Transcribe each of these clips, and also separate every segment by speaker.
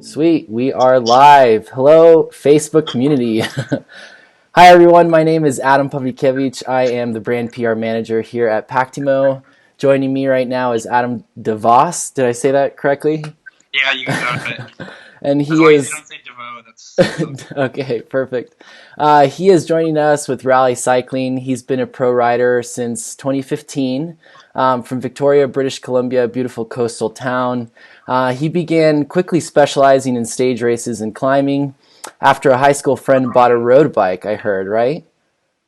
Speaker 1: Sweet, we are live. Hello, Facebook community. Hi, everyone. My name is Adam Pavlikevich. I am the brand PR manager here at Pactimo. Joining me right now is Adam de Vos. Did I say that correctly?
Speaker 2: Yeah, you got it.
Speaker 1: And
Speaker 2: As
Speaker 1: he
Speaker 2: long as you
Speaker 1: is
Speaker 2: don't say DeVoe, that's okay.
Speaker 1: okay, perfect. He is joining us with Rally Cycling. He's been a pro rider since 2015 from Victoria, British Columbia, a beautiful coastal town. He began quickly specializing in stage races and climbing after a high school friend bought a road bike, I heard, right?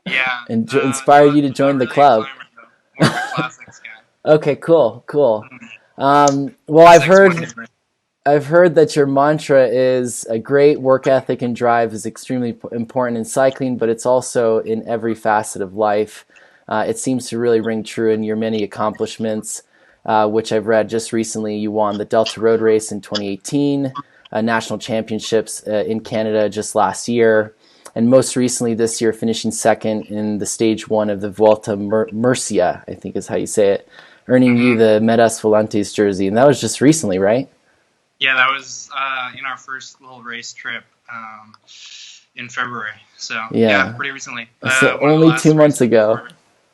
Speaker 2: Yeah,
Speaker 1: And inspired
Speaker 2: not
Speaker 1: you to
Speaker 2: not
Speaker 1: join the
Speaker 2: really a
Speaker 1: club.
Speaker 2: climber though. More of a classics guy.
Speaker 1: Okay, cool, cool.
Speaker 2: Mhm.
Speaker 1: Well,
Speaker 2: The
Speaker 1: I've
Speaker 2: six
Speaker 1: heard
Speaker 2: wonders.
Speaker 1: I've heard that your mantra is a great work ethic and drive is extremely important in cycling, but it's also in every facet of life. It seems to really ring true in your many accomplishments, which I've read just recently. You won the Delta Road Race in 2018, national championships in Canada just last year, and most recently this year finishing second in the stage one of the Vuelta Murcia, I think is how you say it, earning you
Speaker 2: hmm
Speaker 1: the Medas Volantes jersey. And that was just recently, right?
Speaker 2: Yeah, that was in our first little race trip in February. So yeah,
Speaker 1: Yeah.
Speaker 2: pretty recently.
Speaker 1: So
Speaker 2: One of the
Speaker 1: only two
Speaker 2: last
Speaker 1: months
Speaker 2: races
Speaker 1: ago.
Speaker 2: before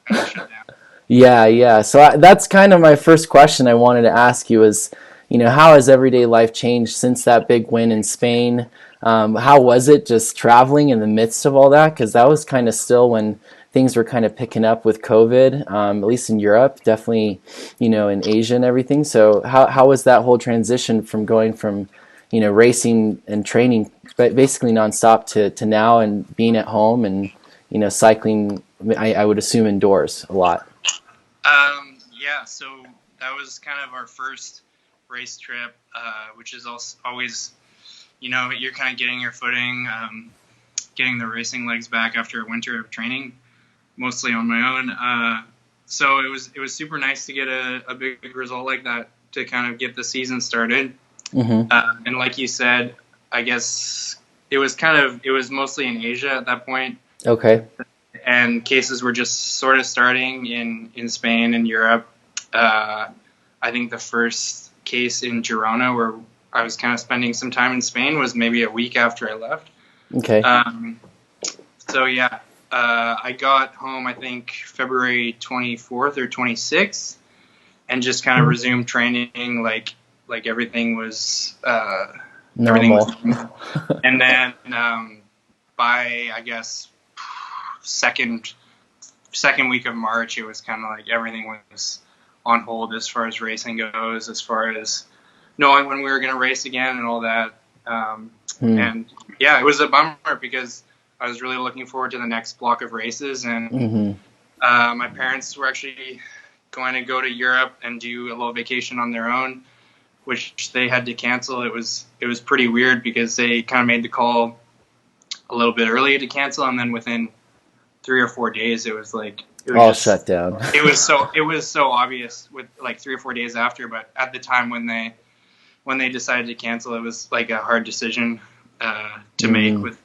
Speaker 2: kind of shut down.
Speaker 1: Yeah, yeah. So that's kind of my first question I wanted to ask you is, how has everyday life changed since that big win in Spain? How was it just traveling in the midst of all that? Because that was kind of still when things were kind of picking up with COVID, at least in Europe, definitely, in Asia and everything. So how was that whole transition from going from, racing and training basically nonstop to now and being at home and, cycling, I would assume indoors a lot.
Speaker 2: Yeah, so that was kind of our first race trip, which is also always, you're kind of getting your footing, getting the racing legs back after a winter of training, mostly on my own. So it was super nice to get a big result like that to kind of get the season started.
Speaker 1: Hmm.
Speaker 2: And like you said, I guess it was mostly in Asia at that point,
Speaker 1: Okay.
Speaker 2: and cases were just sort of starting in Spain and Europe. Uh, I think the first case in Girona, where I was kind of spending some time in Spain, was maybe a week after I left.
Speaker 1: Okay.
Speaker 2: Um, so yeah, I got home I think February 24th or 26th, and just kind of resumed training like everything was
Speaker 1: Normal.
Speaker 2: normal. And then by I guess second second week of March, it was kind of like everything was on hold as far as racing goes, as far as knowing when we were going to race again and all that.
Speaker 1: Hmm.
Speaker 2: And yeah, it was a bummer because I was really looking forward to the next block of races, and
Speaker 1: Hmm.
Speaker 2: my parents were actually going to go to Europe and do a little vacation on their own, which they had to cancel. It was pretty weird because they kind of made the call a little bit early to cancel, and then within 3 or 4 days, it was like
Speaker 1: All shut down.
Speaker 2: it was so obvious with like 3 or 4 days after. But at the time when they decided to cancel, it was like a hard decision to make
Speaker 1: Mm.
Speaker 2: with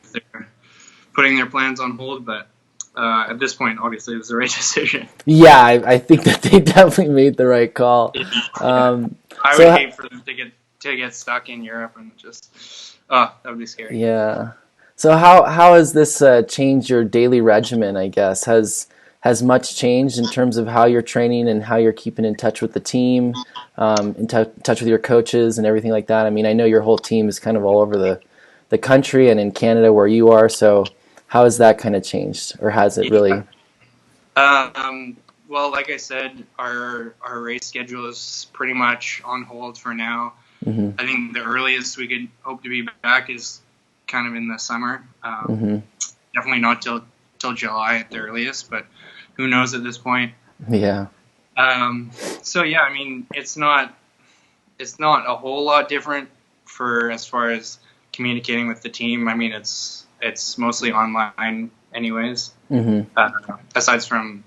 Speaker 2: putting their plans on hold. But at this point, obviously, it was the right decision.
Speaker 1: Yeah, I think that they definitely made the right call.
Speaker 2: Yeah,
Speaker 1: Um,
Speaker 2: I would
Speaker 1: so
Speaker 2: hate for them to get stuck in Europe and just that would be scary.
Speaker 1: yeah. So how has this changed your daily regimen? I guess has much changed in terms of how you're training and how you're keeping in touch with the team, touch with your coaches and everything like that. I mean, I know your whole team is kind of all over the country and in Canada where you are. So how has that kind of changed, or has it
Speaker 2: Yeah.
Speaker 1: really?
Speaker 2: Well, like I said, our race schedule is pretty much on hold for now.
Speaker 1: Hmm.
Speaker 2: I think the earliest we could hope to be back is kind of in the summer.
Speaker 1: Hmm.
Speaker 2: Definitely not till July at the earliest, but who knows at this point.
Speaker 1: Yeah.
Speaker 2: So yeah, I mean, it's not a whole lot different for as far as communicating with the team. I mean, it's mostly online anyways.
Speaker 1: Hmm.
Speaker 2: Aside from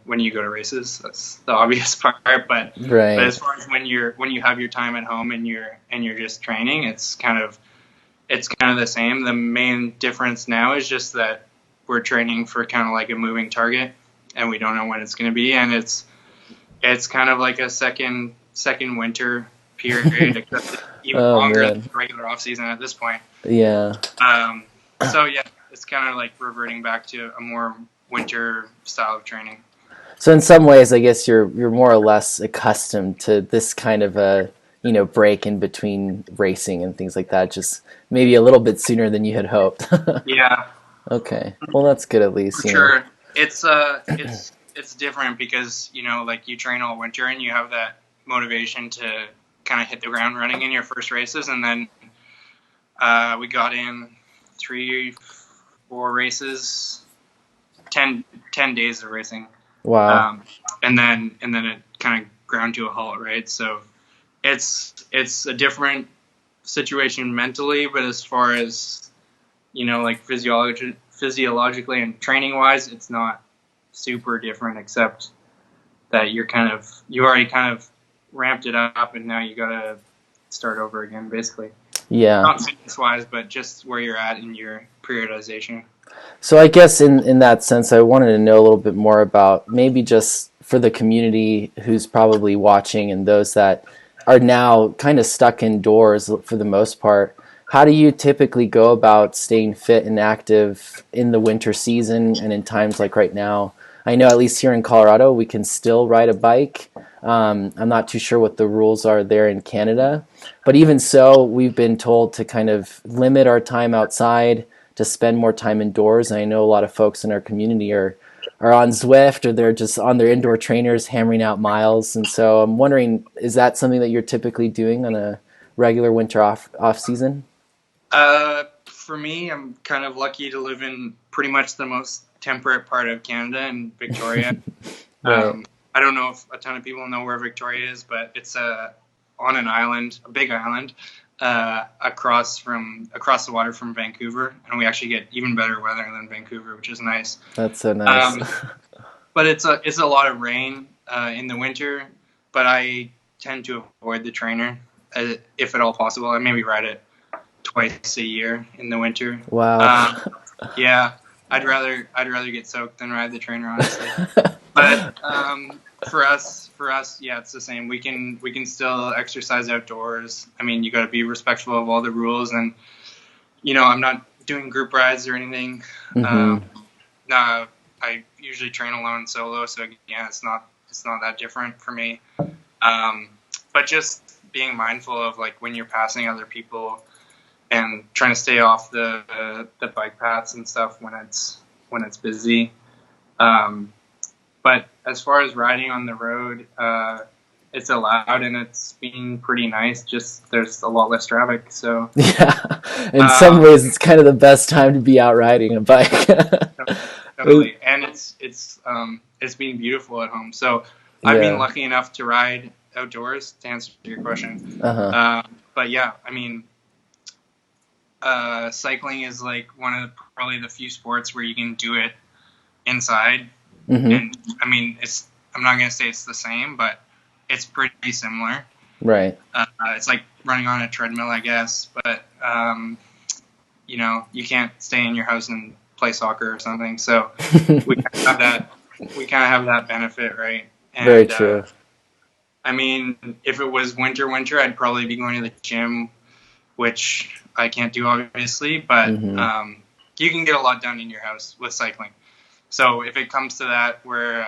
Speaker 2: when you go to races, that's the obvious part. But
Speaker 1: Right.
Speaker 2: as far as when you have your time at home and you're just training, it's kind of the same. The main difference now is just that we're training for kind of like a moving target, and we don't know when it's going to be, and it's kind of like a second winter period, except it's even
Speaker 1: Oh
Speaker 2: longer than
Speaker 1: man.
Speaker 2: the regular off season at this point.
Speaker 1: Yeah.
Speaker 2: So yeah, it's kind of like reverting back to a more winter style of training.
Speaker 1: So in some ways, I guess you're more or less accustomed to this kind of a break in between racing and things like that. Just maybe a little bit sooner than you had hoped.
Speaker 2: Yeah,
Speaker 1: Okay, well that's good at
Speaker 2: for
Speaker 1: least.
Speaker 2: sure. It's different because like you train all winter and you have that motivation to kind of hit the ground running in your first races, and then we got in 3-4 races, 10 days of racing.
Speaker 1: Wow.
Speaker 2: And then it kind of ground to a halt, right? So it's a different situation mentally, but as far as like physiologically and training wise, it's not super different, except that you already kind of ramped it up, and now you gotta start over again, basically.
Speaker 1: Yeah.
Speaker 2: Not fitness wise, but just where you're at in your periodization.
Speaker 1: So I guess in that sense, I wanted to know a little bit more about maybe just for the community who's probably watching and those that are now kind of stuck indoors for the most part. How do you typically go about staying fit and active in the winter season and in times like right now? I know at least here in Colorado, we can still ride a bike. I'm not too sure what the rules are there in Canada. But even so, we've been told to kind of limit our time outside, to spend more time indoors. And I know a lot of folks in our community are on Zwift, or they're just on their indoor trainers hammering out miles. And so I'm wondering, is that something that you're typically doing on a regular winter off season?
Speaker 2: For me, I'm kind of lucky to live in pretty much the most temperate part of Canada in Victoria.
Speaker 1: Right.
Speaker 2: I don't know if a ton of people know where Victoria is, but it's on an island, a big island, across the water from Vancouver, and we actually get even better weather than Vancouver, which is nice.
Speaker 1: That's so nice.
Speaker 2: But it's a lot of rain in the winter, but I tend to avoid the trainer if at all possible. I maybe ride it twice a year in the winter.
Speaker 1: Wow.
Speaker 2: Yeah, I'd rather get soaked than ride the trainer, honestly. But for us, yeah, it's the same. We can still exercise outdoors. I mean, you got to be respectful of all the rules, and I'm not doing group rides or anything.
Speaker 1: Mm-hmm.
Speaker 2: No, I usually train alone solo, so yeah, it's not that different for me. But just being mindful of like when you're passing other people and trying to stay off the bike paths and stuff when it's busy. But as far as riding on the road, it's allowed and it's been pretty nice. Just there's a lot less traffic. So
Speaker 1: Yeah, in some ways, it's kind of the best time to be out riding a bike.
Speaker 2: Totally, and it's been beautiful at home. So I've been lucky enough to ride outdoors. To answer your question, but yeah, I mean, cycling is like one of probably the few sports where you can do it inside. Mm-hmm. And I mean, I'm not gonna say it's the same, but it's pretty similar.
Speaker 1: Right.
Speaker 2: It's like running on a treadmill, I guess, but you can't stay in your house and play soccer or something. So we kind of have that benefit, right? And,
Speaker 1: very true.
Speaker 2: I mean, if it was winter, I'd probably be going to the gym, which I can't do obviously, but you can get a lot done in your house with cycling. So if it comes to that, where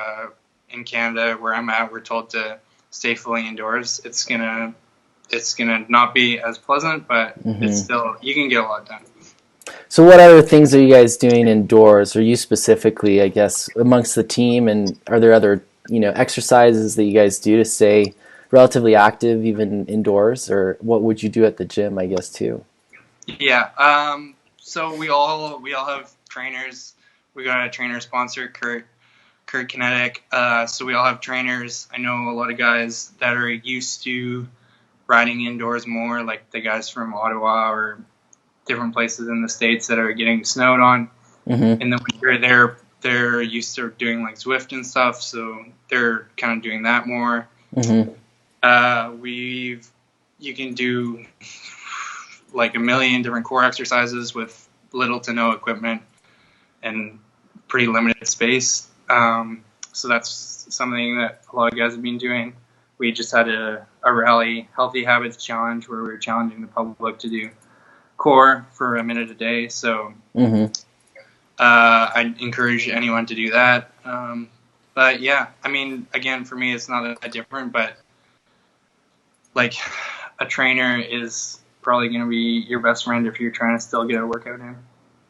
Speaker 2: in Canada, where I'm at, we're told to stay fully indoors, it's gonna not be as pleasant, but it's still, you can get a lot done.
Speaker 1: So what other things are you guys doing indoors, or you specifically, I guess, amongst the team, and are there other exercises that you guys do to stay relatively active even indoors, or what would you do at the gym, I guess, too?
Speaker 2: Yeah, so we all have trainers. We got a trainer sponsor, Kurt Kinetic. So we all have trainers. I know a lot of guys that are used to riding indoors more, like the guys from Ottawa or different places in the States that are getting snowed on in the winter. They're used to doing like Zwift and stuff, so they're kind of doing that more. You can do like a million different core exercises with little to no equipment and pretty limited space. So that's something that a lot of guys have been doing we just had a rally, Healthy Habits Challenge, where we were challenging the public to do core for a minute a day. So I encourage anyone to do that. But yeah, I mean, again, for me, it's not that different, but like a trainer is probably going to be your best friend if you're trying to still get a workout in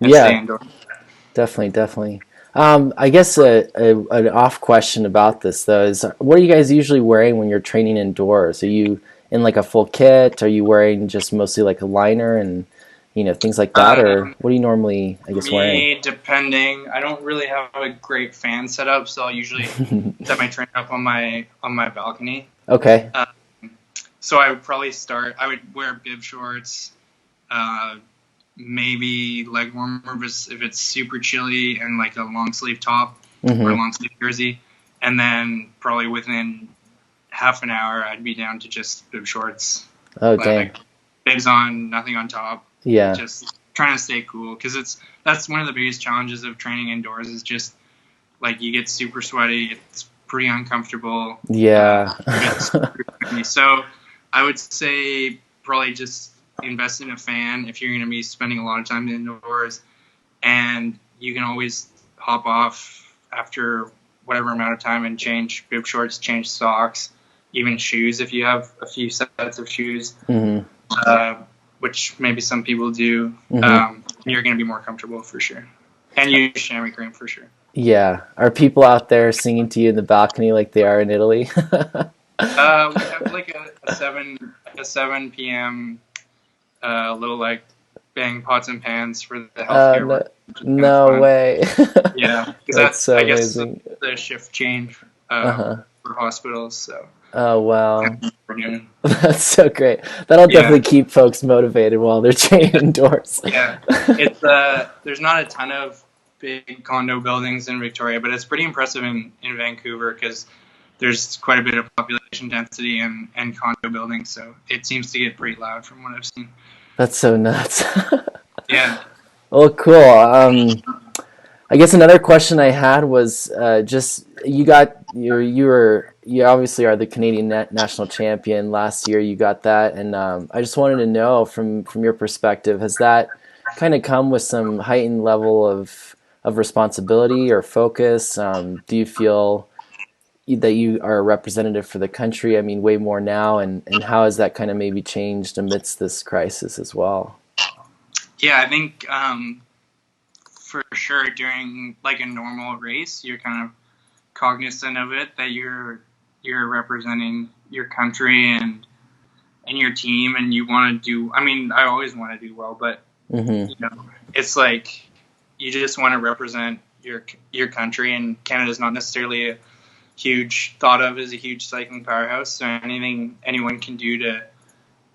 Speaker 2: and stay indoors.
Speaker 1: Definitely. I guess an off question about this though is, what are you guys usually wearing when you're training indoors? Are you in like a full kit? Are you wearing just mostly like a liner and things like that, or what are you normally, I guess, wearing?
Speaker 2: Depending, I don't really have a great fan setup, so I'll usually set my trainer up on my balcony.
Speaker 1: Okay.
Speaker 2: So I would probably I would wear bib shorts, maybe leg warmer if it's super chilly, and like a long sleeve top or a long sleeve jersey. And then probably within half an hour, I'd be down to just bib shorts.
Speaker 1: Oh, dang.
Speaker 2: Like, bibs on, nothing on top.
Speaker 1: Yeah.
Speaker 2: Just trying to stay cool, because that's one of the biggest challenges of training indoors, is just like you get super sweaty. It's pretty uncomfortable.
Speaker 1: Yeah.
Speaker 2: So I would say probably just invest in a fan if you're going to be spending a lot of time indoors, and you can always hop off after whatever amount of time and change bib shorts, change socks, even shoes if you have a few sets of shoes, which maybe some people do. You're going to be more comfortable for sure, and use chamois cream for sure.
Speaker 1: Yeah. Are people out there singing to you in the balcony like they are in Italy?
Speaker 2: We have like a 7 p.m. Little like bang pots and pans for the healthcare.
Speaker 1: No way.
Speaker 2: Yeah,
Speaker 1: that's so amazing.
Speaker 2: I guess the shift change for hospitals. So.
Speaker 1: Oh wow, that's so great. That'll definitely keep folks motivated while they're training indoors.
Speaker 2: Yeah, it's there's not a ton of big condo buildings in Victoria, but it's pretty impressive in Vancouver, because there's quite a bit of population density and condo buildings, so it seems to get pretty loud from what I've seen.
Speaker 1: That's so nuts.
Speaker 2: Yeah.
Speaker 1: Well, cool. I guess another question I had was just you obviously are the Canadian national champion last year. You got that, and I just wanted to know from your perspective, has that kind of come with some heightened level of responsibility or focus? Do you feel that you are a representative for the country? I mean, way more now, and how has that kind of maybe changed amidst this crisis as well?
Speaker 2: Yeah, I think for sure during like a normal race, you're kind of cognizant of it, that you're representing your country and your team, and you want to do. I mean, I always want to do well, but it's like you just want to represent your country, and Canada's not necessarily a huge thought of as a huge cycling powerhouse, so anything anyone can do to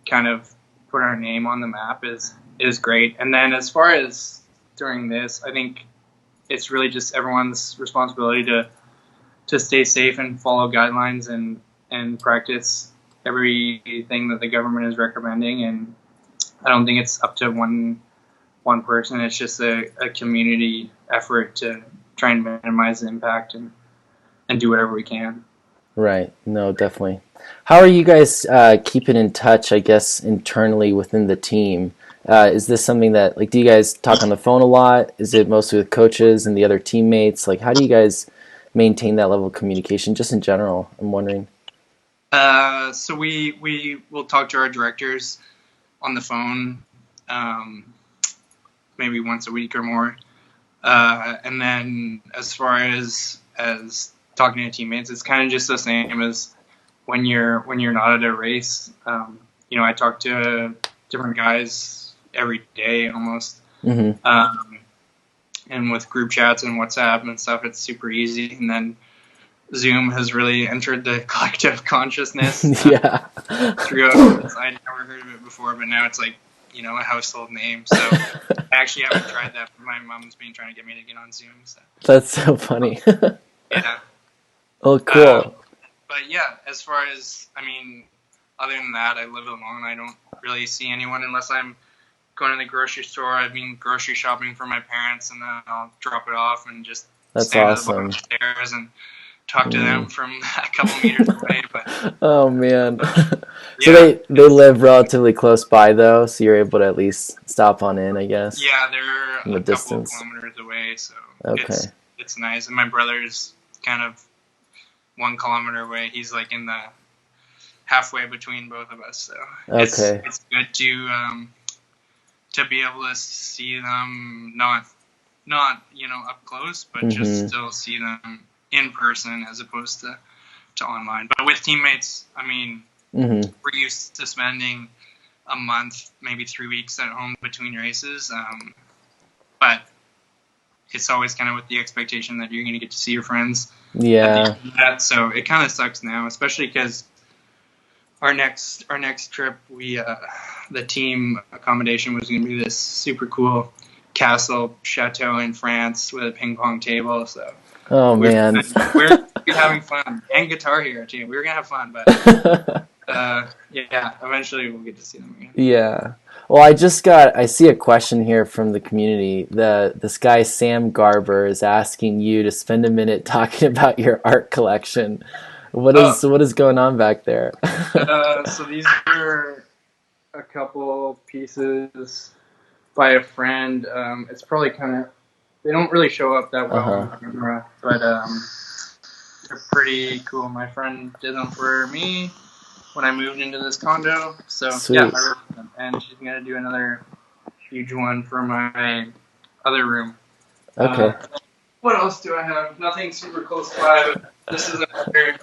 Speaker 2: kind of put our name on the map is great. And then as far as during this, I think it's really just everyone's responsibility to stay safe and follow guidelines and practice everything that the government is recommending. And I don't think it's up to one person. It's just a community effort to try and minimize the impact and do whatever we can.
Speaker 1: Right. No, definitely. How are you guys keeping in touch, I guess, internally within the team? Is this something that, like, do you guys talk on the phone a lot? Is it mostly with coaches and the other teammates? Like, how do you guys maintain that level of communication, just in general? I'm wondering.
Speaker 2: So we will talk to our directors on the phone, maybe once a week or more. And then as far as talking to teammates, it's kind of just the same as when you're not at a race. I talk to different guys every day almost. And with group chats and WhatsApp and stuff, it's super easy. And then Zoom has really entered the collective consciousness. Throughout. I'd never heard of it before, but now it's like, a household name. So I actually haven't tried that, but my mom's been trying to get me to get on Zoom. So.
Speaker 1: That's so funny.
Speaker 2: Yeah.
Speaker 1: Oh, cool.
Speaker 2: But yeah, as far as, other than that, I live alone. I don't really see anyone unless I'm going to the grocery store. I've been grocery shopping for my parents, and then I'll drop it off and just
Speaker 1: That's
Speaker 2: stand
Speaker 1: awesome.
Speaker 2: at the bottom of the stairs and talk to them from a couple meters away. But
Speaker 1: Oh man. So
Speaker 2: yeah,
Speaker 1: they live relatively close by though, so you're able to at least stop on in, I guess,
Speaker 2: yeah, they're
Speaker 1: from the
Speaker 2: a couple of
Speaker 1: distance.
Speaker 2: kilometers away, so
Speaker 1: Okay.
Speaker 2: it's nice. And my brother's kind of 1 kilometer away. He's like in the halfway between both of us, so
Speaker 1: Okay.
Speaker 2: it's good to be able to see them, not up close, but just still see them in person as opposed to online. But with teammates, I mean, we're used to spending a month, maybe 3 weeks at home between races, but it's always kind of with the expectation that you're going to get to see your friends at the
Speaker 1: Yeah.
Speaker 2: end of that. So it kind of sucks now, especially because our next trip, the team accommodation was going to be this super cool castle chateau in France with a ping pong table. So
Speaker 1: Oh man.
Speaker 2: we're having fun, and Guitar Hero too. We were gonna have fun, but yeah, eventually we'll get to see them again.
Speaker 1: Yeah. Well, I see a question here from the community. This guy Sam Garber is asking you to spend a minute talking about your art collection. What is going on back there?
Speaker 2: So these are a couple pieces by a friend. It's probably kind of, they don't really show up that well on camera, but they're pretty cool. My friend did them for me when I moved into this condo. So
Speaker 1: Sweet.
Speaker 2: yeah, I wrote them, and she's gonna do another huge one for my other room.
Speaker 1: Okay.
Speaker 2: What else do I have? Nothing super close by, but this is another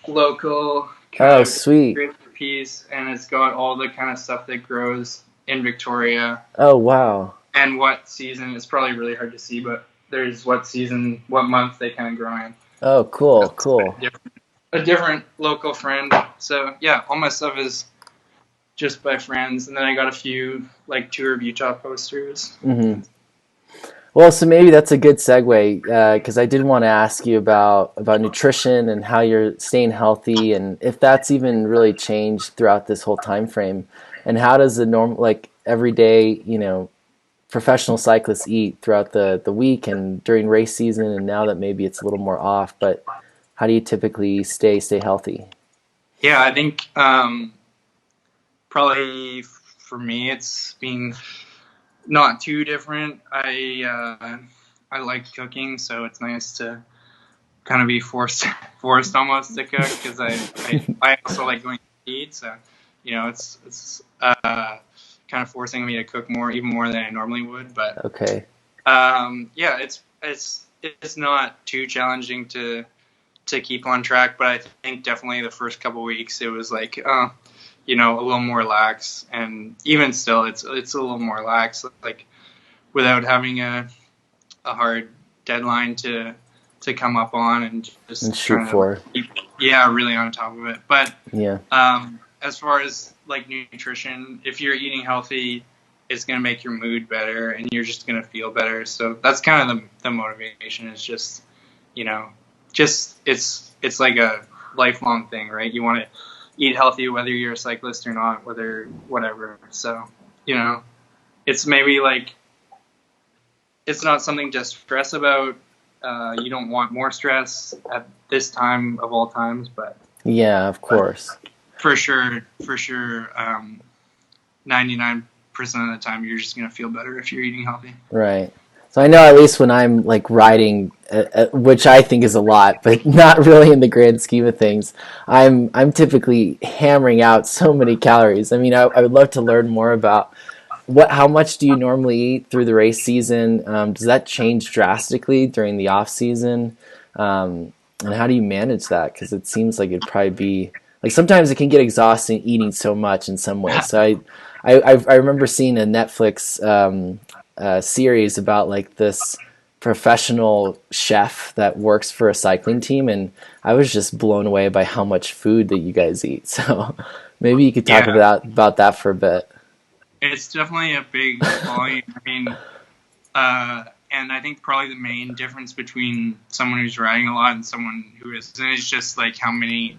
Speaker 2: local kind of
Speaker 1: Sweet.
Speaker 2: piece, and it's got all the kind of stuff that grows in Victoria.
Speaker 1: Oh, wow.
Speaker 2: And what season, it's probably really hard to see, but there's what season, what month they kind of grow in.
Speaker 1: Oh, cool.
Speaker 2: A different local friend. So yeah, all my stuff is just by friends, and then I got a few like Tour of Utah posters.
Speaker 1: Well, so maybe that's a good segue, because I did want to ask you about nutrition and how you're staying healthy, and if that's even really changed throughout this whole time frame, and how does the everyday, professional cyclists eat throughout the week and during race season, and now that maybe it's a little more off, but how do you typically stay healthy?
Speaker 2: Yeah, I think probably for me it's been not too different. I like cooking, so it's nice to kind of be forced almost to cook, because I also like going to eat. So it's kind of forcing me to cook even more than I normally would. But
Speaker 1: Okay.
Speaker 2: Yeah, it's not too challenging to keep on track. But I think definitely the first couple weeks it was like a little more lax, and even still it's a little more lax, like without having a hard deadline to come up on, and just
Speaker 1: shoot for.
Speaker 2: Keep, really on top of it. But
Speaker 1: yeah,
Speaker 2: as far as like nutrition, if you're eating healthy, it's going to make your mood better, and you're just going to feel better. So that's kind of the motivation, is just it's like a lifelong thing, right? You want to eat healthy whether you're a cyclist or not, whatever. So it's maybe like, it's not something to stress about. You don't want more stress at this time of all times, but
Speaker 1: yeah, of course,
Speaker 2: for sure, 99% of the time you're just gonna feel better if you're eating healthy.
Speaker 1: Right. So I know, at least when I'm like riding, which I think is a lot, but not really in the grand scheme of things, I'm typically hammering out so many calories. I mean, I would love to learn more about how much do you normally eat through the race season? Does that change drastically during the off season? And how do you manage that? Because it seems like it'd probably be like, sometimes it can get exhausting eating so much in some ways. So I remember seeing a Netflix series about like this professional chef that works for a cycling team, and I was just blown away by how much food that you guys eat. So maybe you could talk about that for a bit.
Speaker 2: It's definitely a big volume. I mean, and I think probably the main difference between someone who's riding a lot and someone who isn't is just like how many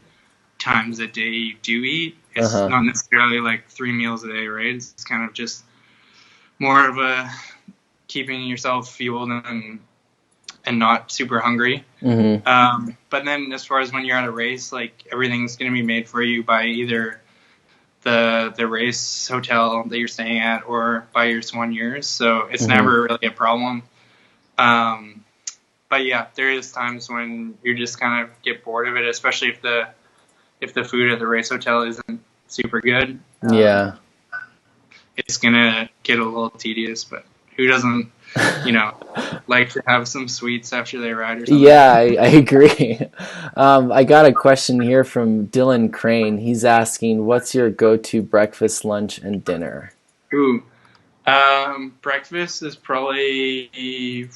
Speaker 2: times a day you do eat. It's not necessarily like 3 meals a day, right? It's kind of just more of a keeping yourself fueled and not super hungry.
Speaker 1: Mm-hmm.
Speaker 2: But then as far as when you're at a race, like everything's going to be made for you by either the race hotel that you're staying at or by your soigneurs. So it's never really a problem. But yeah, there is times when you just kind of get bored of it, especially if the food at the race hotel isn't super good.
Speaker 1: Yeah.
Speaker 2: It's gonna get a little tedious, but who doesn't, like to have some sweets after they ride or something?
Speaker 1: Yeah, I agree. I got a question here from Dylan Crane. He's asking, what's your go-to breakfast, lunch, and dinner?
Speaker 2: Ooh, breakfast is probably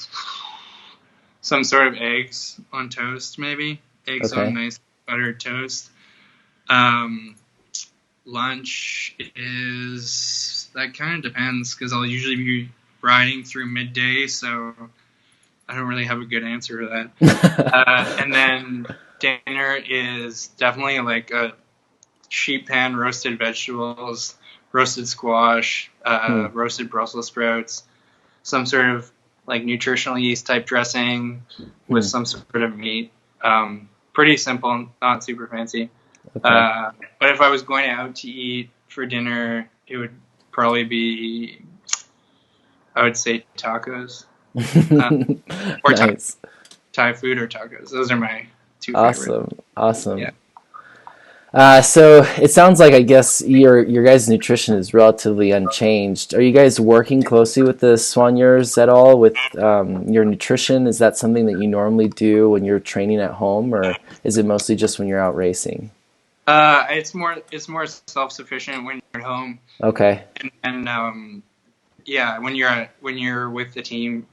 Speaker 2: some sort of eggs on toast, maybe. Eggs on nice buttered toast. Lunch that kind of depends, because I'll usually be riding through midday, so I don't really have a good answer to that. And then dinner is definitely like a sheet pan roasted vegetables, roasted squash, roasted Brussels sprouts, some sort of like nutritional yeast type dressing with some sort of meat. Pretty simple, not super fancy. But if I was going out to eat for dinner, it would probably be, I would say, tacos. Or
Speaker 1: Nice.
Speaker 2: Thai food or tacos. Those are my two favorite.
Speaker 1: Awesome.
Speaker 2: Yeah.
Speaker 1: So it sounds like, I guess, your guys' nutrition is relatively unchanged. Are you guys working closely with the soigneurs at all with your nutrition? Is that something that you normally do when you're training at home, or is it mostly just when you're out racing?
Speaker 2: It's more self-sufficient when you're at home.
Speaker 1: Okay.
Speaker 2: And yeah, when you're with the team,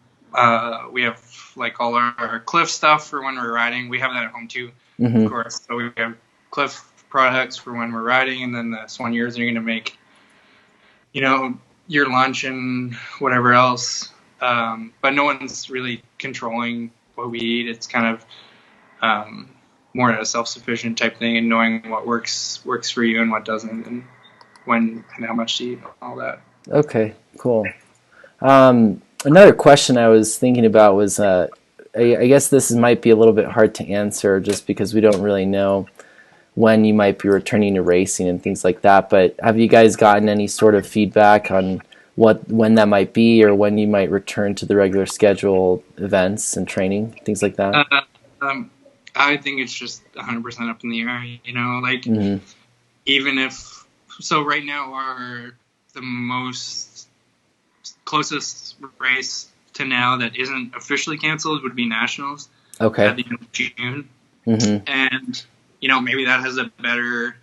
Speaker 2: we have like all our Cliff stuff for when we're riding. We have that at home too, of course. So we have Cliff products for when we're riding, and then the soigneurs are going to make, your lunch and whatever else. But no one's really controlling what we eat. It's kind of more a self-sufficient type thing, and knowing what works for you and what doesn't, and when and how much to eat, and all that.
Speaker 1: Okay, cool. Another question I was thinking about was, I guess this might be a little bit hard to answer just because we don't really know when you might be returning to racing and things like that, but have you guys gotten any sort of feedback on when that might be, or when you might return to the regular schedule events and training, things like that?
Speaker 2: I think it's just 100% up in the air, even if, so right now the most closest race to now that isn't officially canceled would be Nationals at the end of June. And, maybe that has a better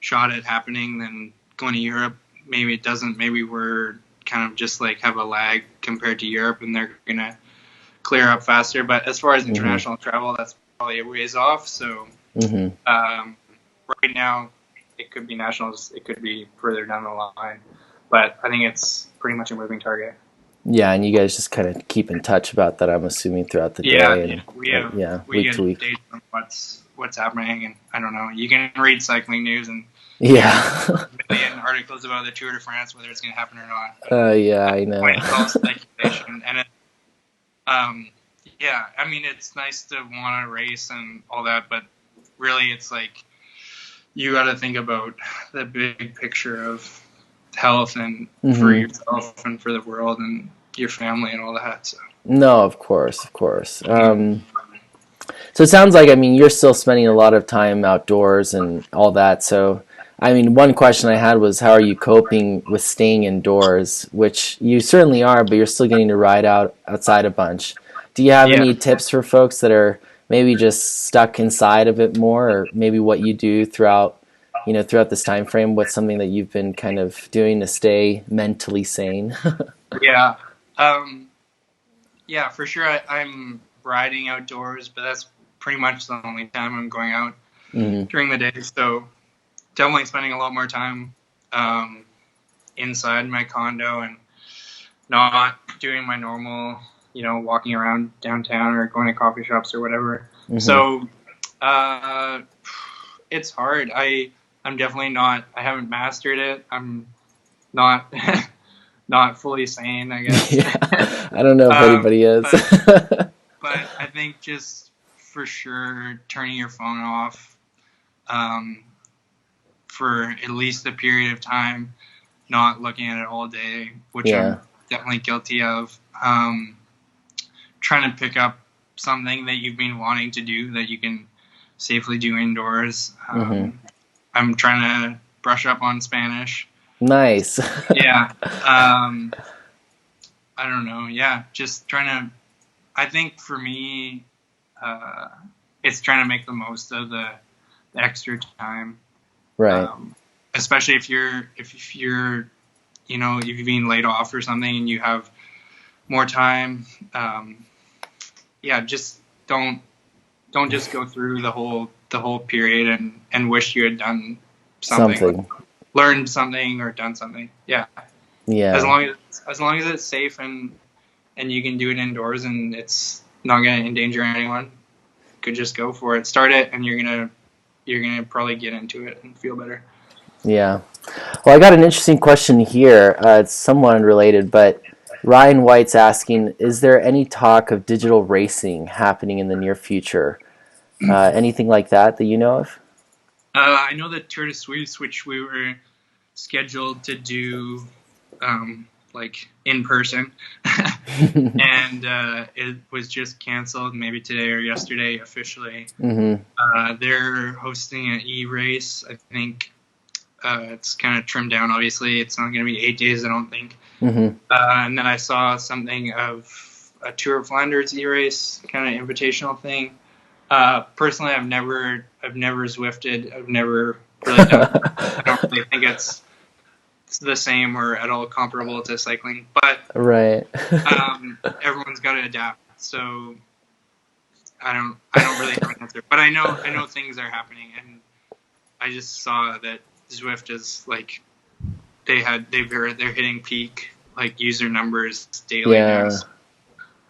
Speaker 2: shot at happening than going to Europe. Maybe it doesn't. Maybe we're kind of just like have a lag compared to Europe, and they're going to clear up faster. But as far as international travel, that's probably a ways off. So right now, it could be Nationals. It could be further down the line. But I think it's pretty much a moving target.
Speaker 1: Yeah, and you guys just kind of keep in touch about that, I'm assuming, throughout the day.
Speaker 2: We get updates on what's happening, and I don't know. You can read cycling news and a million articles about the Tour de France, whether it's going to happen or not.
Speaker 1: Yeah, I know.
Speaker 2: It's all speculation, and I mean, it's nice to want to race and all that, but really, it's like you got to think about the big picture of health and for yourself and for the world and your family and all that. So.
Speaker 1: No, of course. So it sounds like, I mean, you're still spending a lot of time outdoors and all that. So, I mean, one question I had was, how are you coping with staying indoors, which you certainly are, but you're still getting to ride outside a bunch. Do you have any tips for folks that are maybe just stuck inside a bit more, or maybe what you do throughout this time frame? What's something that you've been kind of doing to stay mentally sane?
Speaker 2: For sure. I'm riding outdoors, but that's pretty much the only time I'm going out during the day. So definitely spending a lot more time inside my condo and not doing my normal, walking around downtown or going to coffee shops or whatever. So it's hard. I'm definitely not. I haven't mastered it. I'm not not fully sane, I guess.
Speaker 1: I don't know if anybody is.
Speaker 2: But I think just for sure turning your phone off for at least a period of time, not looking at it all day, which I'm definitely guilty of. Trying to pick up something that you've been wanting to do that you can safely do indoors. I'm trying to brush up on Spanish.
Speaker 1: Nice.
Speaker 2: Yeah. I don't know. Yeah, just trying to. I think for me, it's trying to make the most of the extra time.
Speaker 1: Right.
Speaker 2: Especially if you're, you know, if you've been laid off or something and you have more time. Yeah, just don't just go through the whole period and wish you had done something. Learned something or done something. Yeah.
Speaker 1: Yeah.
Speaker 2: As long as it's safe and you can do it indoors and it's not going to endanger anyone, could just go for it. Start it, and you're gonna probably get into it and feel better.
Speaker 1: Yeah. Well, I got an interesting question here. It's somewhat unrelated, but Ryan White's asking, is there any talk of digital racing happening in the near future? Anything like that you know of?
Speaker 2: I know that Tour de Suisse, which we were scheduled to do like in person, and it was just canceled maybe today or yesterday officially. They're hosting an e-race. I think it's kind of trimmed down. Obviously, it's not going to be 8 days, I don't think. And then I saw something of a Tour of Flanders e-race kind of invitational thing. Personally, I've never Zwifted. I've never really done it. I don't really think it's the same or at all comparable to cycling, but
Speaker 1: right.
Speaker 2: Everyone's got to adapt. So I don't really have an answer, but I know things are happening, and I just saw that Zwift is like they're hitting peak like user numbers daily now. So,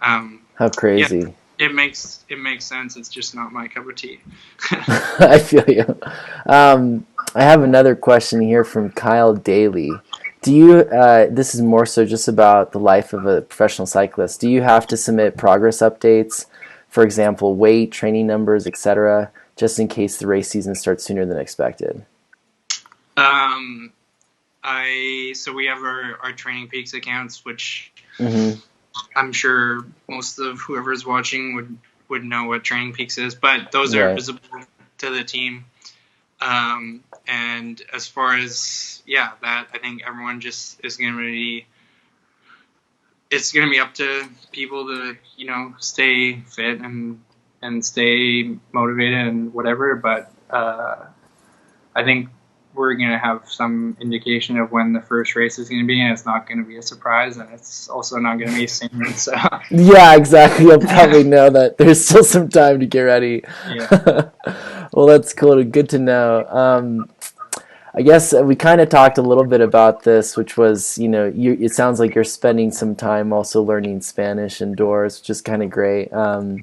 Speaker 1: how crazy.
Speaker 2: Yeah, it makes sense. It's just not my cup of tea.
Speaker 1: I feel you. I have another question here from Kyle Daly. Do you, this is more so just about the life of a professional cyclist, do you have to submit progress updates, for example, weight, training numbers, etc., just in case the race season starts sooner than expected?
Speaker 2: So we have our Training Peaks accounts, which I'm sure most of whoever's watching would know what Training Peaks is, but those are visible to the team. And as far as that, I think everyone just is going to be. It's going to be up to people to stay fit and stay motivated and whatever. But I think we're going to have some indication of when the first race is going to be, and it's not going to be a surprise, and it's also not going to be soon. So
Speaker 1: yeah, exactly. You'll probably know that there's still some time to get ready.
Speaker 2: Yeah.
Speaker 1: Well, that's cool. Good to know. I guess we kind of talked a little bit about this, which was, it sounds like you're spending some time also learning Spanish indoors, which is kind of great. I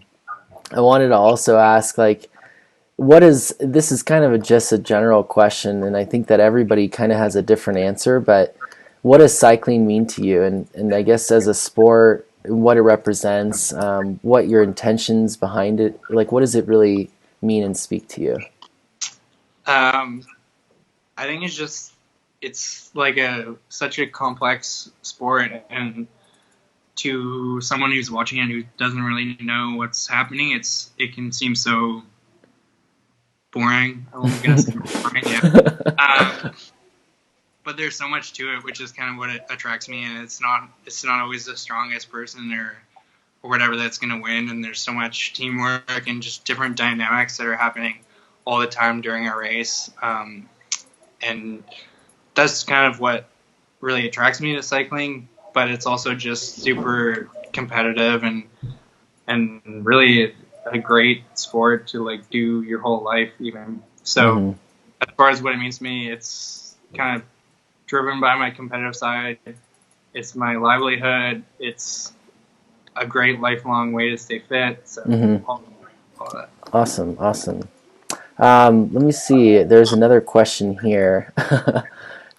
Speaker 1: wanted to also ask, this is kind of just a general question, and I think that everybody kind of has a different answer, but what does cycling mean to you? And I guess as a sport, what it represents, what your intentions behind it, what does it really mean and speak to you?
Speaker 2: I think it's like such a complex sport, and to someone who's watching it who doesn't really know what's happening, it can seem so boring. I'm gonna say boring, yeah. But there's so much to it, which is kind of what attracts me, and it's not always the strongest person or whatever that's gonna win, and there's so much teamwork and just different dynamics that are happening all the time during a race. And that's kind of what really attracts me to cycling, but it's also just super competitive and really a great sport to do your whole life even. So as far as what it means to me, it's kind of driven by my competitive side. It's my livelihood. It's a great lifelong way to stay fit. So all that. Awesome.
Speaker 1: Let me see. There's another question here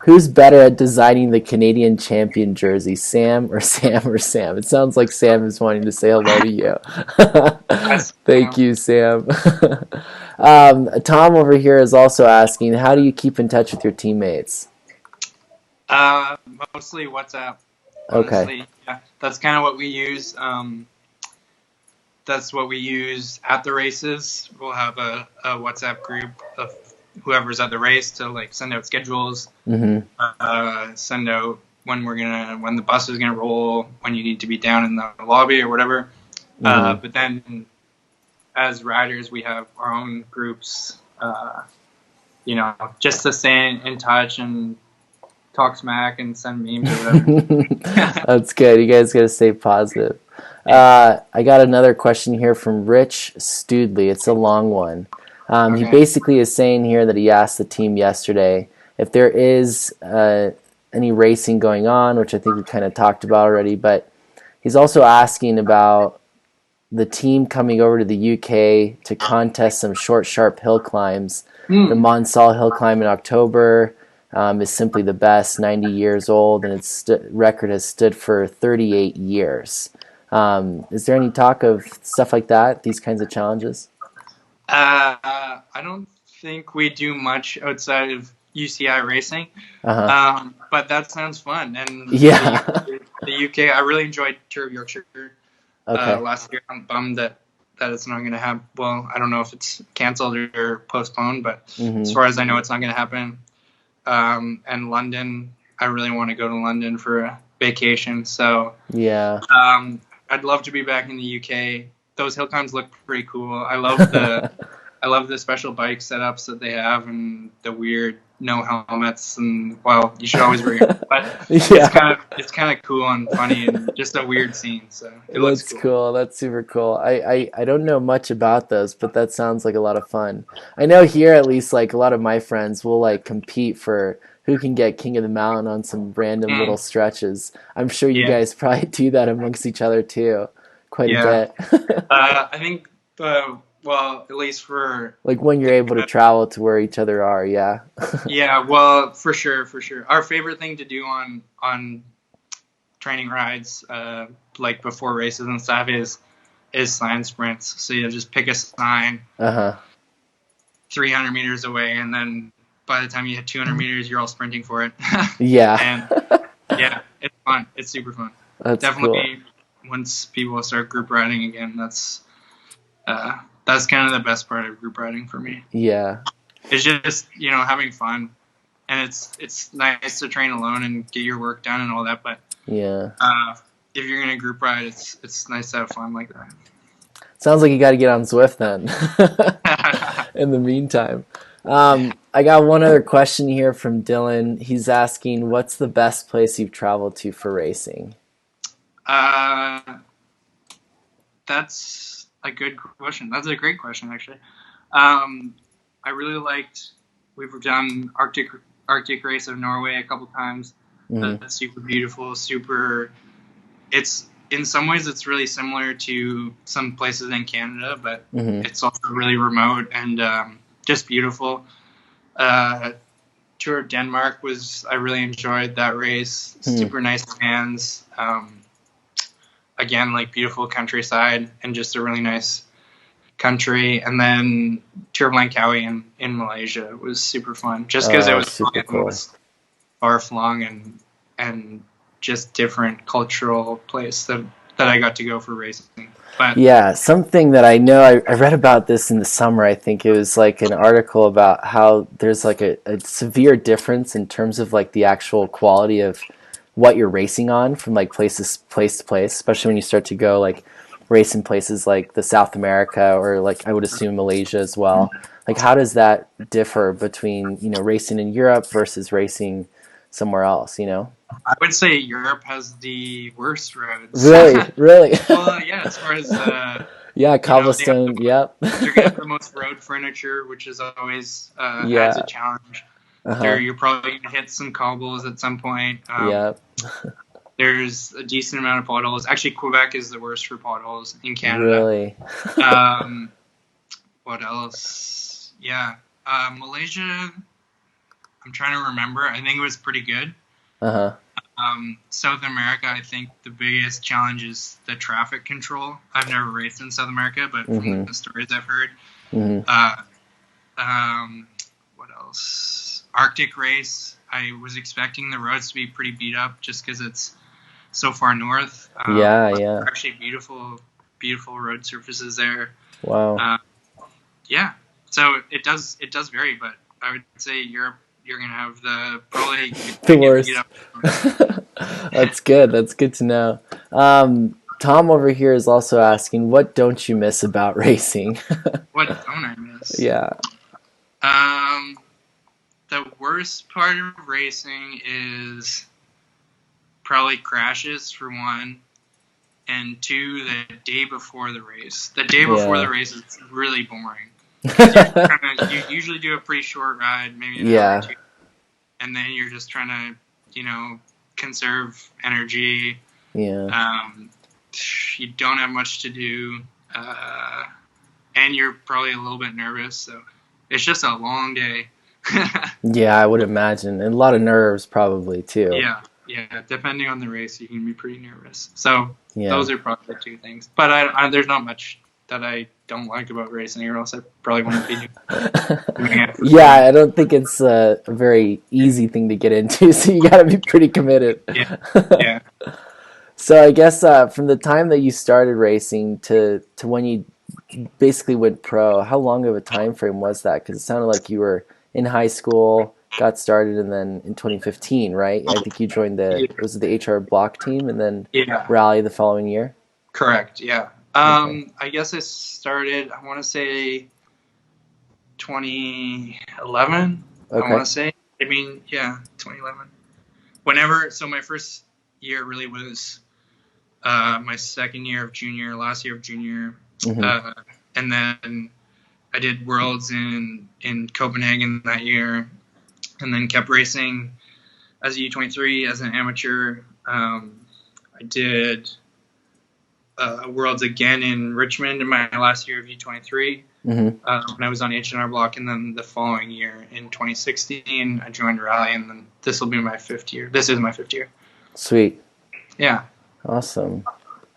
Speaker 1: Who's better at designing the Canadian champion jersey, Sam or Sam or Sam? It sounds like Sam is wanting to say hello to you. Thank you, Sam. Tom over here is also asking, how do you keep in touch with your teammates?
Speaker 2: Mostly WhatsApp.
Speaker 1: Okay.
Speaker 2: Honestly, yeah, that's kind of what we use. That's what we use at the races. We'll have a WhatsApp group of whoever's at the race to like send out schedules, send out when the bus is gonna roll, when you need to be down in the lobby or whatever. But then as riders, we have our own groups, just to stay in touch and talk smack and send memes or whatever.
Speaker 1: That's good. You guys got to stay positive. I got another question here from Rich Studley. It's a long one. He basically is saying here that he asked the team yesterday if there is any racing going on, which I think we kind of talked about already, but he's also asking about the team coming over to the UK to contest some short, sharp hill climbs. The Monsall Hill climb in October is simply the best, 90 years old, and its record has stood for 38 years. Is there any talk of stuff like that, these kinds of challenges?
Speaker 2: I don't think we do much outside of UCI racing, but that sounds fun. And the UK, I really enjoyed Tour of Yorkshire last year. I'm bummed that it's not going to happen. Well, I don't know if it's canceled or postponed, but as far as I know, it's not going to happen. And London, I really want to go to London for a vacation. So I'd love to be back in the UK. Those hill climbs look pretty cool. I love the special bike setups that they have and the weird no helmets, and well, you should always wear your helmet. But it's kind of cool and funny and just a weird scene. So it looks cool.
Speaker 1: That's super cool. I don't know much about those, but that sounds like a lot of fun. I know here at least, like a lot of my friends will like compete for who can get King of the Mountain on some random little stretches. I'm sure you guys probably do that amongst each other too, quite a bit.
Speaker 2: I think well, at least for
Speaker 1: like when you're able to travel to where each other are,
Speaker 2: yeah, well, for sure. Our favorite thing to do on training rides, like before races and stuff, is sign sprints. So you just pick a sign 300 meters away, and then by the time you hit 200 meters, you're all sprinting for it. And it's fun. It's super fun.
Speaker 1: That's
Speaker 2: definitely
Speaker 1: cool.
Speaker 2: Once people start group riding again, that's kind of the best part of group riding for me.
Speaker 1: Yeah.
Speaker 2: It's just, having fun. And it's nice to train alone and get your work done and all that, but if you're going to group ride, it's nice to have fun like that.
Speaker 1: Sounds like you got to get on Zwift then. In the meantime. I got one other question here from Dylan. He's asking, what's the best place you've traveled to for racing?
Speaker 2: That's a good question. That's a great question, actually. I really liked. We've done Arctic Race of Norway a couple times. That's super beautiful. It's in some ways it's really similar to some places in Canada, but it's also really remote and just beautiful. Tour of Denmark I really enjoyed that race. Super nice fans. Again, like beautiful countryside and just a really nice country. And then Tour of Langkawi in Malaysia was super fun, just because it was super cool. It was far-flung and just different cultural place that I got to go for racing. But something that I know, I read about this in the summer. I think it was like an article about how there's like a severe difference in terms of like the actual quality of what you're racing on from like place to place, especially when you start to go like race in places like the South America or like I would assume Malaysia as well. Like how does that differ between, racing in Europe versus racing somewhere else, I would say Europe has the worst roads. Really? Well, yeah, as far as cobblestone, They're going to have the most road furniture, which is always adds a challenge. You're probably going to hit some cobbles at some point. There's a decent amount of potholes. Actually, Quebec is the worst for potholes in Canada. Really? What else? Yeah. Malaysia, I'm trying to remember. I think it was pretty good.
Speaker 1: Uh-huh.
Speaker 2: South America, I think the biggest challenge is the traffic control. I've never raced in South America, but from the stories I've heard, what else? Arctic race. I was expecting the roads to be pretty beat up just because it's so far north.
Speaker 1: Yeah.
Speaker 2: Actually, beautiful road surfaces there.
Speaker 1: Wow.
Speaker 2: Yeah. So it does vary, but I would say Europe, you're gonna have probably
Speaker 1: the worst. That's good. That's good to know. Tom over here is also asking, what don't you miss about racing?
Speaker 2: What don't I miss?
Speaker 1: Yeah.
Speaker 2: The worst part of racing is probably crashes for one, and two, the day before the race. The day before the race is really boring. You usually do a pretty short ride, maybe an hour or two, and then you're just trying to, conserve energy.
Speaker 1: Yeah.
Speaker 2: You don't have much to do, and you're probably a little bit nervous, so it's just a long day.
Speaker 1: Yeah, I would imagine. And a lot of nerves probably, too.
Speaker 2: Yeah. Depending on the race, you can be pretty nervous. So those are probably the two things. But there's not much that I don't like about racing, or else I probably wouldn't be doing it.
Speaker 1: Yeah, I don't think it's a very easy thing to get into, so you got to be pretty committed.
Speaker 2: Yeah.
Speaker 1: So I guess from the time that you started racing to when you basically went pro, how long of a time frame was that? Because it sounded like you were in high school, got started, and then in 2015, right? I think you joined the HR block team, and then rally the following year.
Speaker 2: Correct. Yeah. I guess I started, I want to say 2011.
Speaker 1: Okay.
Speaker 2: I want to say. 2011. So my first year really was my second year of junior, last year of junior. And then I did Worlds in Copenhagen that year, and then kept racing as a U23 as an amateur. I did Worlds again in Richmond in my last year of U23 when I was on H&R block, and then the following year in 2016 I joined Rally, and then this will be my fifth year. This is my fifth year.
Speaker 1: Sweet.
Speaker 2: Yeah.
Speaker 1: Awesome.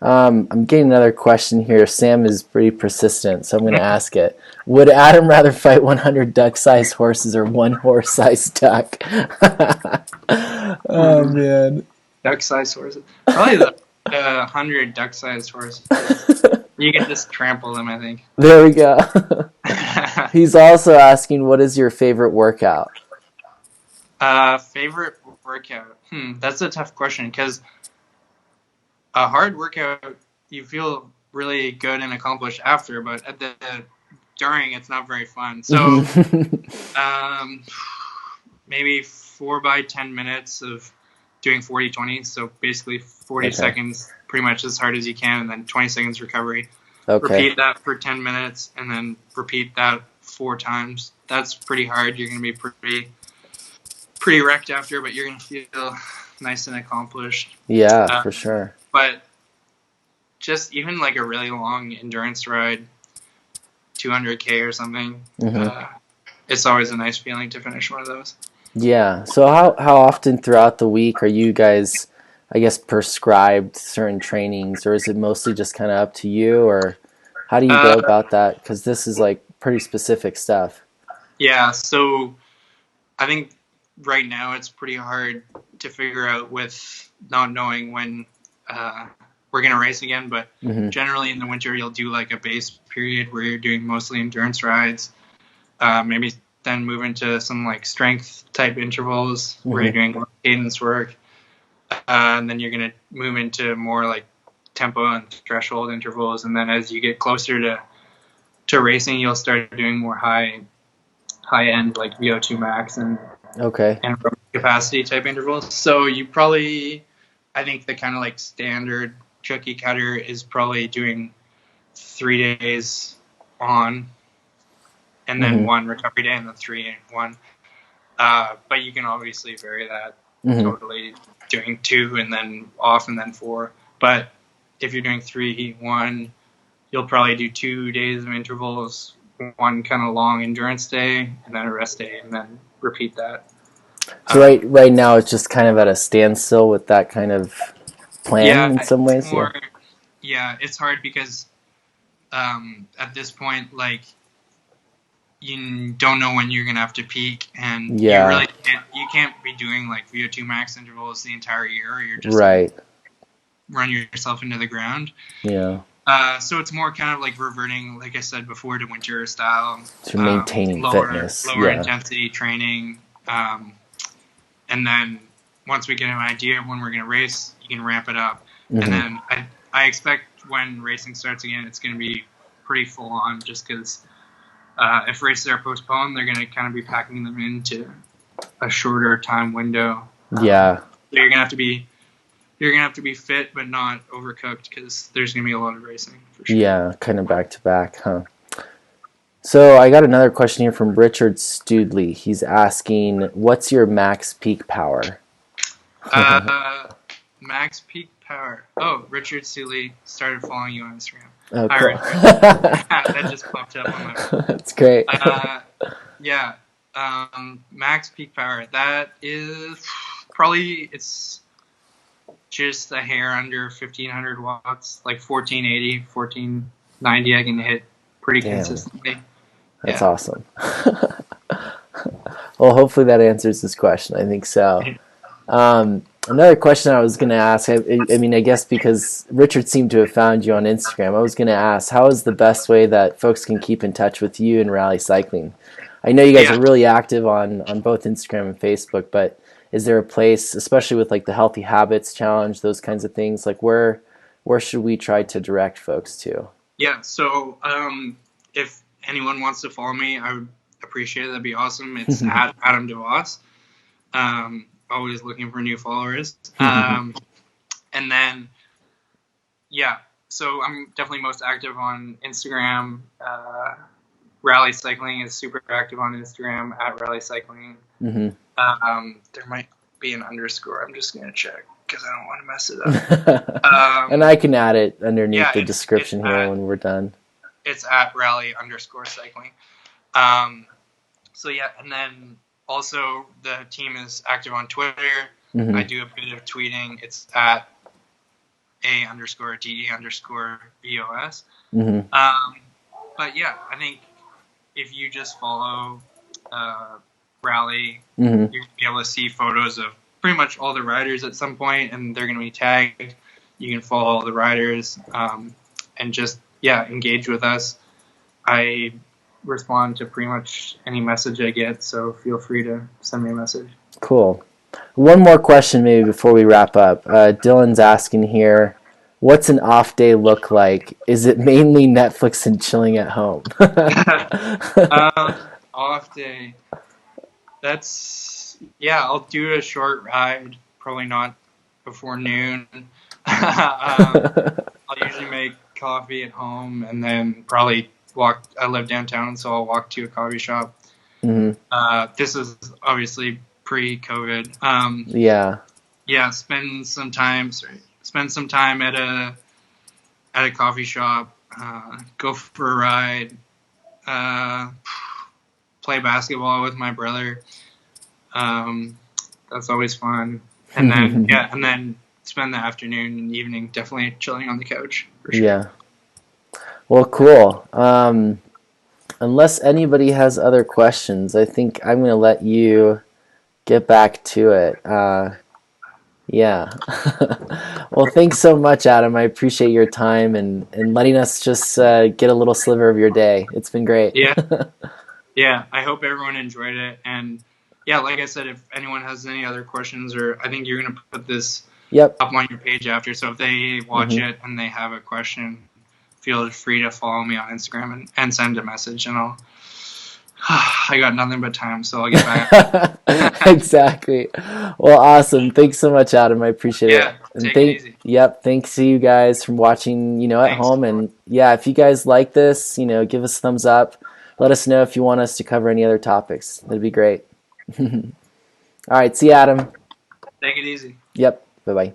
Speaker 1: I'm getting another question here. Sam is pretty persistent, so I'm going to ask it. Would Adam rather fight 100 duck-sized horses or one horse-sized duck? Oh, man.
Speaker 2: Duck-sized horses. Probably the 100 duck-sized horses. You can just trample them, I think.
Speaker 1: There we go. He's also asking, what is your favorite workout?
Speaker 2: Favorite workout? That's a tough question, because a hard workout, you feel really good and accomplished after, but during, it's not very fun. So, maybe 4 by 10 minutes of doing 40-20. So basically 40 seconds, pretty much as hard as you can, and then 20 seconds recovery. Repeat that for 10 minutes, and then repeat that 4 times. That's pretty hard. You're going to be pretty wrecked after, but you're going to feel nice and accomplished.
Speaker 1: Yeah, for sure.
Speaker 2: But just even like a really long endurance ride, 200K or something, it's always a nice feeling to finish one of those.
Speaker 1: Yeah. So how often throughout the week are you guys, I guess, prescribed certain trainings, or is it mostly just kind of up to you, or how do you go about that? Because this is like pretty specific stuff. Yeah.
Speaker 2: So I think right now it's pretty hard to figure out with not knowing when we're going to race again, but generally in the winter you'll do like a base period where you're doing mostly endurance rides, maybe then move into some like strength type intervals where you're doing cadence work, and then you're going to move into more like tempo and threshold intervals, and then as you get closer to racing you'll start doing more high end like VO2 max and aerobic capacity type intervals. So you probably, I think the kind of like standard cookie cutter is probably doing 3 days on, and then 1 recovery day, and then 3 and 1. But you can obviously vary that totally, doing 2 and then off and then 4. But if you're doing 3, 1, you'll probably do 2 days of intervals, 1 kind of long endurance day, and then a rest day, and then repeat that.
Speaker 1: So right now it's just kind of at a standstill with that kind of plan
Speaker 2: Yeah,
Speaker 1: in some
Speaker 2: it's
Speaker 1: ways. Yeah.
Speaker 2: more. Yeah, it's hard because at this point, like, you don't know when you're gonna have to peak, and you
Speaker 1: Yeah.
Speaker 2: really can't be doing like VO2 max intervals the entire year, or you're just
Speaker 1: Right.
Speaker 2: gonna run yourself into the ground.
Speaker 1: Yeah.
Speaker 2: So it's more kind of like reverting, like I said before, to winter style,
Speaker 1: To maintaining fitness.
Speaker 2: lower
Speaker 1: Yeah.
Speaker 2: intensity training, and then once we get an idea of when we're gonna race, you can ramp it up, and then I expect when racing starts again, it's gonna be pretty full on, just because if races are postponed, they're gonna kind of be packing them into a shorter time window.
Speaker 1: Yeah.
Speaker 2: So you're gonna have to be fit but not overcooked, because there's gonna be a lot of racing for sure.
Speaker 1: Yeah, kind of back to back, huh? So I got another question here from Richard Studley. He's asking, what's your max peak power?
Speaker 2: Max peak power. Oh, Richard Seeley started following you on Instagram.
Speaker 1: Oh,
Speaker 2: Hi,
Speaker 1: cool.
Speaker 2: Richard. That just popped up on my phone.
Speaker 1: That's great.
Speaker 2: Yeah. Max peak power. That is probably, it's just a hair under 1500 watts, like 1480, 1490. I can hit pretty consistently.
Speaker 1: That's awesome. Well, hopefully that answers this question. I think so. Another question I was going to ask, I mean, I guess because Richard seemed to have found you on Instagram, I was going to ask, how is the best way that folks can keep in touch with you and Rally Cycling? I know you guys are really active on both Instagram and Facebook, but is there a place, especially with like the Healthy Habits Challenge, those kinds of things, like where should we try to direct folks to?
Speaker 2: Yeah, so if anyone wants to follow me, I would appreciate it. That'd be awesome. It's at Adam de Vos. Always looking for new followers. And then, yeah, so I'm definitely most active on Instagram. Rally Cycling is super active on Instagram, at Rally Cycling. There might be an underscore. I'm just going to check because I don't want to mess it up.
Speaker 1: And I can add it underneath the description here when we're done.
Speaker 2: It's at Rally_cycling. So yeah, and then also the team is active on Twitter. I do a bit of tweeting. It's at A_DE_VOS. But yeah, I think if you just follow Rally, you're going to be able to see photos of pretty much all the riders at some point, and they're going to be tagged. You can follow all the riders and just, engage with us. I respond to pretty much any message I get, so feel free to send me a message.
Speaker 1: Cool. One more question maybe before we wrap up. Dylan's asking here, what's an off day look like? Is it mainly Netflix and chilling at home?
Speaker 2: Off day. I'll do a short ride, probably not before noon. I'll usually make coffee at home and then probably walk. I live downtown, so I'll walk to a coffee shop. This is obviously pre-COVID. Spend some time at a coffee shop. Go for a ride. Play basketball with my brother. That's always fun. And then and then spend the afternoon and evening definitely chilling on the couch. For sure.
Speaker 1: Yeah. Well, cool. Unless anybody has other questions, I think I'm going to let you get back to it. Well, thanks so much, Adam. I appreciate your time and letting us just get a little sliver of your day. It's been great.
Speaker 2: Yeah, I hope everyone enjoyed it. And yeah, like I said, if anyone has any other questions, or I think you're going to put this up on your page after. So if they watch it and they have a question, feel free to follow me on Instagram and send a message, and I got nothing but time, so I'll get back.
Speaker 1: Exactly. Well, awesome. Thanks so much, Adam. I appreciate it. And
Speaker 2: take it easy.
Speaker 1: Thanks to you guys for watching, at home. And if you guys like this, give us a thumbs up. Let us know if you want us to cover any other topics. That'd be great. All right. See you, Adam.
Speaker 2: Take it easy.
Speaker 1: Yep. Bye-bye.